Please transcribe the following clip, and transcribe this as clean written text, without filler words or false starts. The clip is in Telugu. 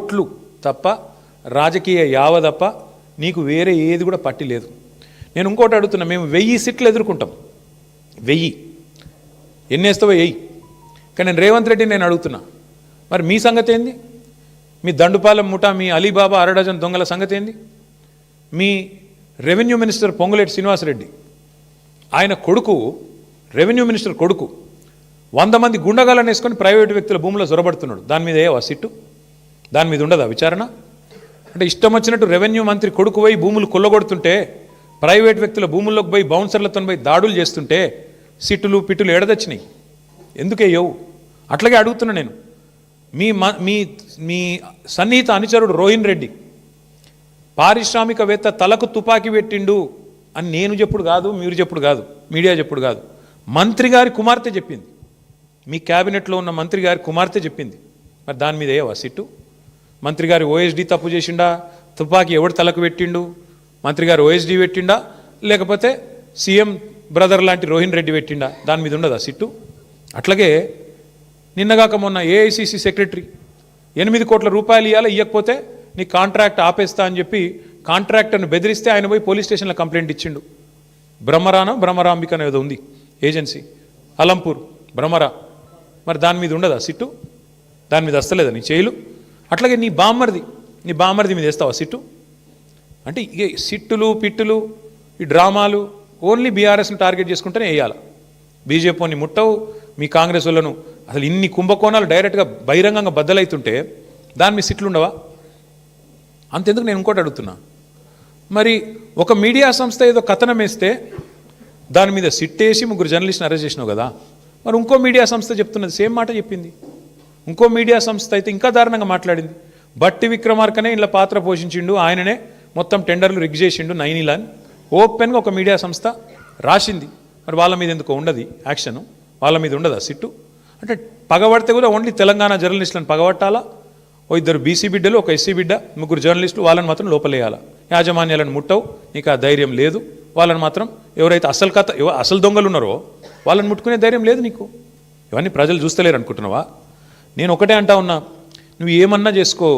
ఓట్లు తప్ప రాజకీయ యావ తప్ప నీకు వేరే ఏది కూడా పట్టి లేదు. నేను ఇంకోటి అడుగుతున్నా, మేము 1000 సీట్లు ఎదుర్కొంటాం, 1000 ఎన్నేస్తావో వెయ్యి. కానీ నేను రేవంత్ రెడ్డి నేను అడుగుతున్నా, మరి మీ సంగతి ఏంది? మీ దండుపాలెం ముఠా, మీ అలీబాబా అరడజన్ దొంగల సంగతి ఏంది? మీ రెవెన్యూ మినిస్టర్ పొంగులేటి శ్రీనివాసరెడ్డి, ఆయన కొడుకు, రెవెన్యూ మినిస్టర్ కొడుకు 100 మంది గుండగాలను వేసుకొని ప్రైవేటు వ్యక్తుల భూములో జొరబడుతున్నాడు. దాని మీద ఏవా సిట్టు? దాని మీద ఉండదా విచారణ? అంటే ఇష్టం వచ్చినట్టు రెవెన్యూ మంత్రి కొడుకు పోయి భూములు కొల్లగొడుతుంటే, ప్రైవేట్ వ్యక్తుల భూముల్లోకి పోయి బౌన్సర్లతో పోయి దాడులు చేస్తుంటే సిట్టులు పిట్టులు ఎడదచ్చినాయి? ఎందుకేయవు? అట్లాగే అడుగుతున్నా నేను. మీ మీ మీ సన్నిహిత అనుచరుడు రోహిన్ రెడ్డి పారిశ్రామికవేత్త తలకు తుపాకీ పెట్టిండు అని నేను చెప్పుడు కాదు, మీరు చెప్పుడు కాదు, మీడియా చెప్పుడు కాదు, మంత్రి గారి కుమార్తె చెప్పింది. మీ క్యాబినెట్లో ఉన్న మంత్రి గారి కుమార్తె చెప్పింది. మరి దాని మీద ఏవా సిట్టు? మంత్రి గారి ఓఎస్డీ తప్పు చేసిండా? తుపాకీ ఎవడు తలకు పెట్టిండు? మంత్రి గారు ఓఎస్డీ పెట్టిండా, లేకపోతే సీఎం బ్రదర్ లాంటి రోహిన్ రెడ్డి పెట్టిండా? దాని మీద ఉండదా సిట్టు? అట్లాగే నిన్నగాక మొన్న ఏఐసిసి సెక్రటరీ 8 కోట్ల రూపాయలు ఇవ్వకపోతే నీ కాంట్రాక్ట్ ఆపేస్తా అని చెప్పి కాంట్రాక్టర్ను బెదిరిస్తే ఆయన పోయి పోలీస్ స్టేషన్లో కంప్లైంట్ ఇచ్చిండు. బ్రహ్మరాంబిక అనేది ఉంది ఏజెన్సీ, అలంపూర్ బ్రహ్మరా. మరి దాని మీద ఉండదా సిట్టు? దాని మీద వస్తలేదా నీ చేయిలు? అట్లాగే నీ బామ్మర్ది మీద వేస్తావా సిట్టు? అంటే ఇక సిట్టులు పిట్టులు ఈ డ్రామాలు ఓన్లీ బీఆర్ఎస్ని టార్గెట్ చేసుకుంటేనే వేయాలి. బీజేపీని ముట్టవు, మీ కాంగ్రెస్ వాళ్ళను అసలు ఇన్ని కుంభకోణాలు డైరెక్ట్గా బహిరంగంగా బద్దలవుతుంటే దాని మీద సిట్లు ఉండవా? అంతెందుకు నేను ఇంకోటి అడుగుతున్నా, మరి ఒక మీడియా సంస్థ ఏదో కథనం వేస్తే దాని మీద సిట్టేసి 3 జర్నలిస్ట్ని అరెస్ట్ చేసినావు కదా, మరి ఇంకో మీడియా సంస్థ చెప్తున్నది సేమ్ మాట చెప్పింది. ఇంకో మీడియా సంస్థ అయితే ఇంకా దారుణంగా మాట్లాడింది. బట్టి విక్రమార్కనే ఇలా పాత్ర పోషించిండు, ఆయననే మొత్తం టెండర్లు రిగ్ చేసిండు నైనిలా అని ఓపెన్గా ఒక మీడియా సంస్థ రాసింది. మరి వాళ్ళ మీద ఎందుకో ఉండదు యాక్షను? వాళ్ళ మీద ఉండదా సిట్టు? అంటే పగబడితే కూడా ఓన్లీ తెలంగాణ జర్నలిస్టులను పగబట్టాలా? ఓ 2 బీసీ బిడ్డలు, ఒక ఎస్సీ బిడ్డ, 3 జర్నలిస్టులు, వాళ్ళని మాత్రం లోపలేయాలా? యాజమాన్యాలను ముట్టవు, నీకు ఆ ధైర్యం లేదు. వాళ్ళని మాత్రం ఎవరైతే అసలు దొంగలు ఉన్నారో వాళ్ళని ముట్టుకునే ధైర్యం లేదు నీకు. ఇవన్నీ ప్రజలు చూస్తలేరు అనుకుంటున్నావా? నేను ఒకటే అంటా ఉన్నా, నువ్వు ఏమన్నా చేసుకో.